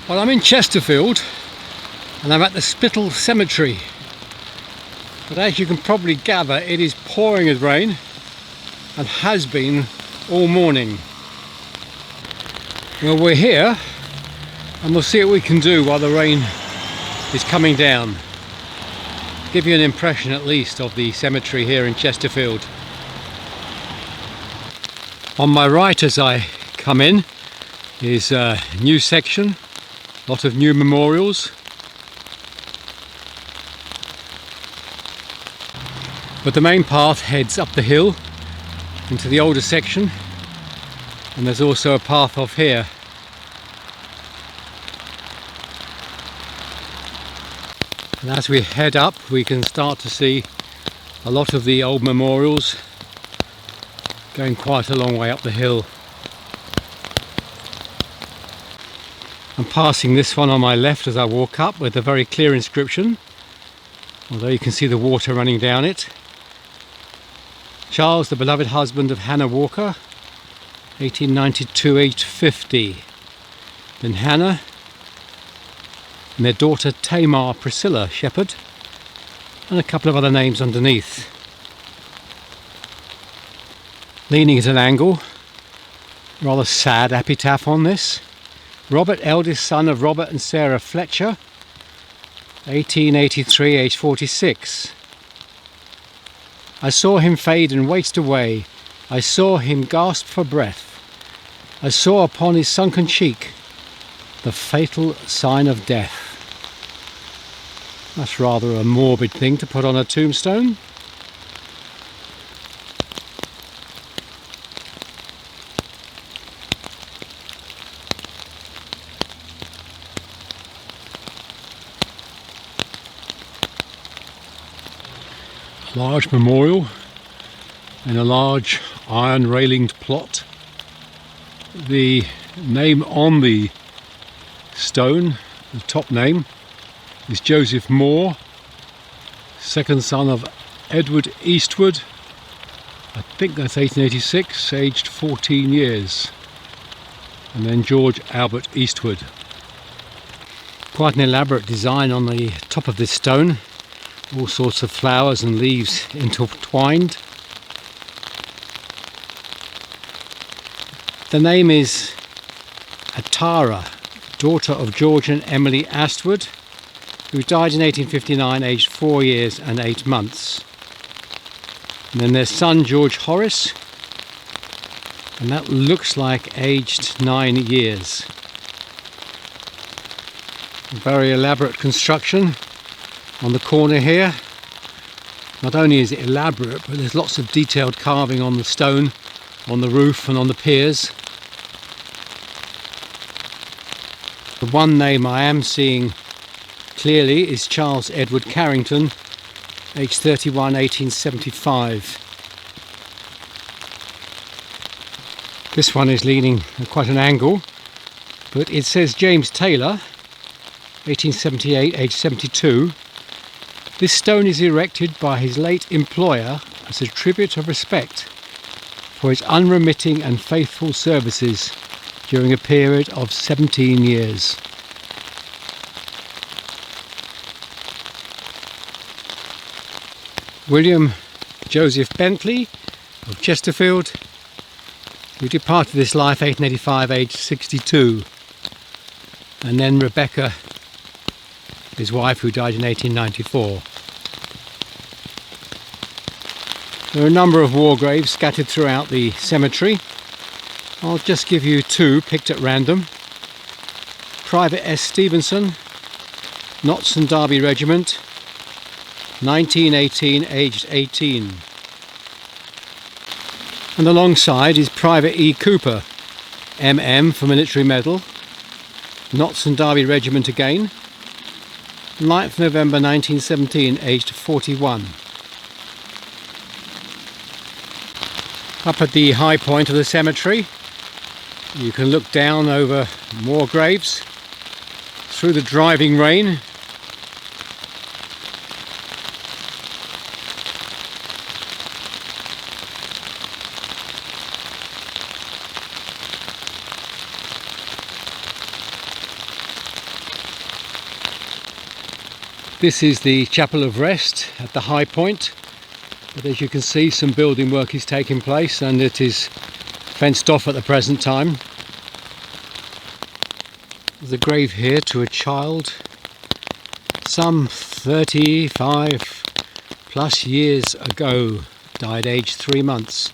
Well, I'm in Chesterfield and I'm at the Spital Cemetery, but as you can probably gather, it is pouring with rain and has been all morning. Well, we're here and we'll see what we can do while the rain is coming down. Give you an impression at least of the cemetery here in Chesterfield. On my right as I come in is a new section, a lot of new memorials. But the main path heads up the hill into the older section, and there's also a path off here. And as we head up, we can start to see a lot of the old memorials going quite a long way up the hill. I'm passing this one on my left as I walk up with a very clear inscription, although you can see the water running down it. Charles, the beloved husband of Hannah Walker, 1892 aged 50. Then Hannah and their daughter Tamar Priscilla Shepherd, and a couple of other names underneath. Leaning at an angle, rather sad epitaph on this. Robert, eldest son of Robert and Sarah Fletcher, 1883 aged 46. I saw him fade and waste away. I saw him gasp for breath. I saw upon his sunken cheek the fatal sign of death. That's rather a morbid thing to put on a tombstone. A large memorial in a large iron railinged plot. The name on the stone, the top name, is Joseph Moore, second son of Edward Eastwood. I think that's 1886, aged 14 years. And then George Albert Eastwood. Quite an elaborate design on the top of this stone. All sorts of flowers and leaves intertwined. The name is Atara, daughter of George and Emily Astwood, who died in 1859, aged 4 years and 8 months. And then their son George Horace, and that looks like aged 9 years. A very elaborate construction on the corner here. Not only is it elaborate, but there's lots of detailed carving on the stone, on the roof and on the piers. The one name I am seeing clearly is Charles Edward Carrington, aged 31, 1875. This one is leaning at quite an angle, but it says James Taylor, 1878, aged 72. This stone is erected by his late employer as a tribute of respect for his unremitting and faithful services during a period of 17 years. William Joseph Bentley of Chesterfield, who departed this life 1885, aged 62. And then Rebecca, his wife, who died in 1894. There are a number of war graves scattered throughout the cemetery. I'll just give you two picked at random. Private S. Stevenson, Notts and Derby Regiment, 1918, aged 18. And alongside is Private E. Cooper, MM for Military Medal, Notts and Derby Regiment again, 9th November 1917, aged 41. Up at the high point of the cemetery, you can look down over more graves through the driving rain. This is the Chapel of Rest at the high point, but as you can see, some building work is taking place and it is fenced off at the present time. There's a grave here to a child, some 35 plus years ago, died aged 3 months,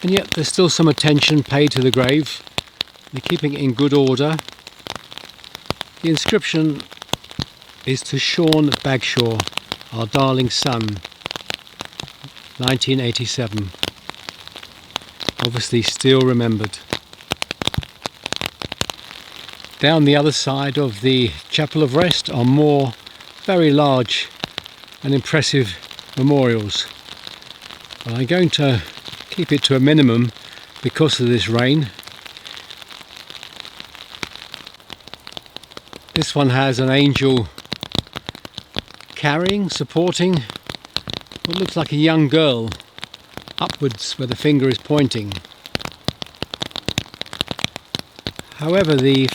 and yet there's still some attention paid to the grave. They're keeping it in good order. The inscription is to Sean Bagshaw, our darling son, 1987. Obviously still remembered. Down the other side of the Chapel of Rest are more very large and impressive memorials. But I'm going to keep it to a minimum because of this rain. This one has an angel supporting what looks like a young girl upwards where the finger is pointing. However, the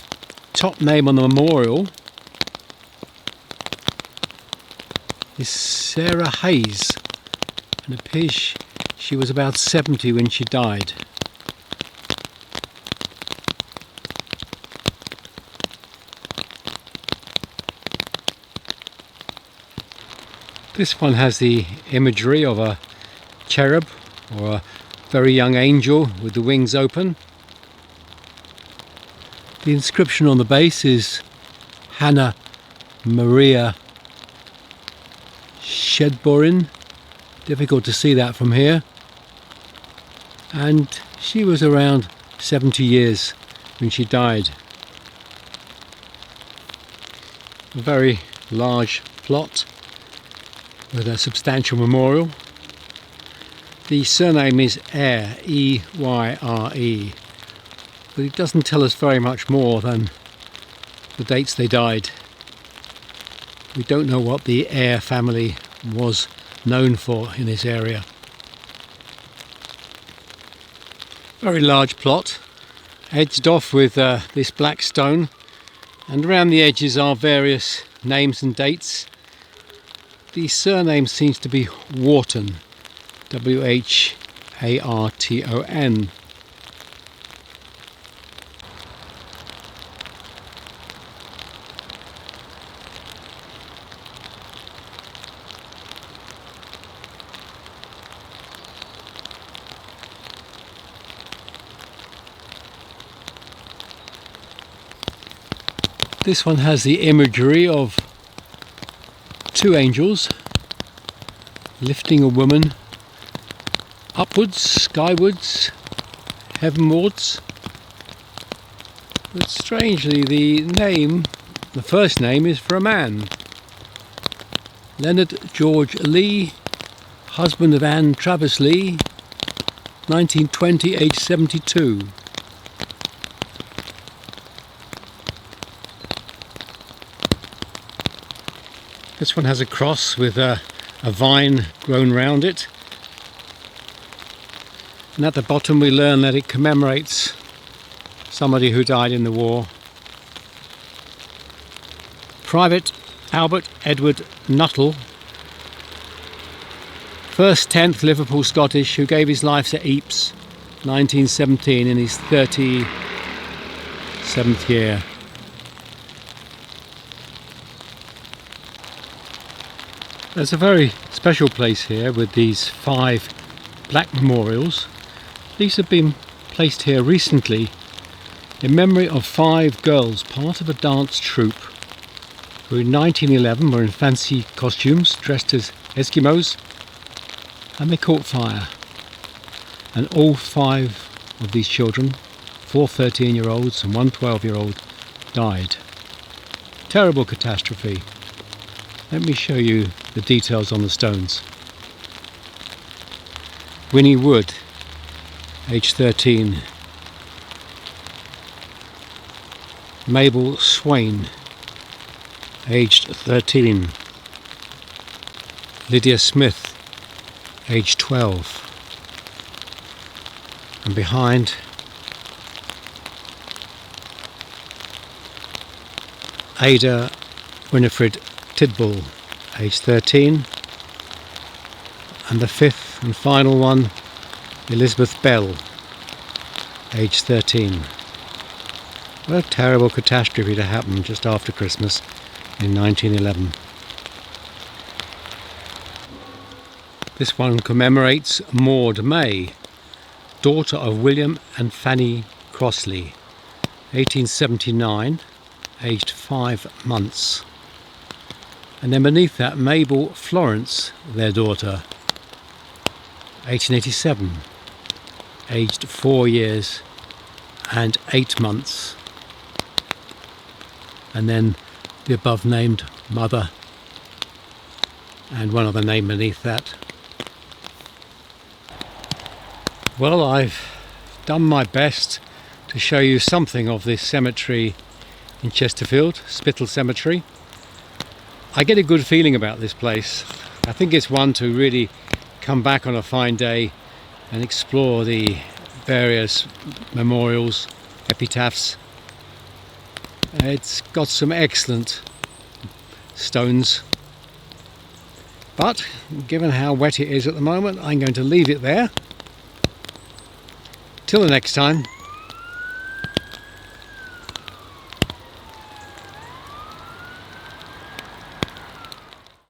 top name on the memorial is Sarah Hayes, and it appears she was about 70 when she died. This one has the imagery of a cherub or a very young angel with the wings open. The inscription on the base is Hannah Maria Shedborin. Difficult to see that from here. And she was around 70 years when she died. A very large plot with a substantial memorial. The surname is Eyre, E-Y-R-E, but it doesn't tell us very much more than the dates they died. We don't know what the Eyre family was known for in this area. Very large plot, edged off with this black stone, and around the edges are various names and dates. The surname seems to be Wharton, W-H-A-R-T-O-N. This one has the imagery of 2 angels lifting a woman upwards, skywards, heavenwards. But strangely, the first name is for a man. Leonard George Lee, husband of Anne Travis Lee, 1920, age 72. This one has a cross with a vine grown round it, and at the bottom we learn that it commemorates somebody who died in the war. Private Albert Edward Nuttall, 1st 10th Liverpool Scottish, who gave his life to Ypres, 1917, in his 37th year. There's a very special place here with these 5 black memorials. These have been placed here recently in memory of 5 girls, part of a dance troupe, who in 1911 were in fancy costumes, dressed as Eskimos, and they caught fire. And all 5 of these children, 4 13-year-olds and 1 12-year-old, died. Terrible catastrophe. Let me show you the details on the stones. Winnie Wood, age 13. Mabel Swain, aged 13. Lydia Smith, aged 12. And behind, Ada Winifred Tidball, aged 13. And the fifth and final one, Elizabeth Bell, aged 13. What a terrible catastrophe to happen just after Christmas in 1911. This one commemorates Maud May, daughter of William and Fanny Crossley, 1879, aged 5 months. And then beneath that, Mabel Florence, their daughter, 1887, aged 4 years and 8 months. And then the above named mother and one other name beneath that. Well, I've done my best to show you something of this cemetery in Chesterfield, Spital Cemetery. I get a good feeling about this place. I think it's one to really come back on a fine day and explore the various memorials, epitaphs. It's got some excellent stones, but given how wet it is at the moment, I'm going to leave it there. Till the next time.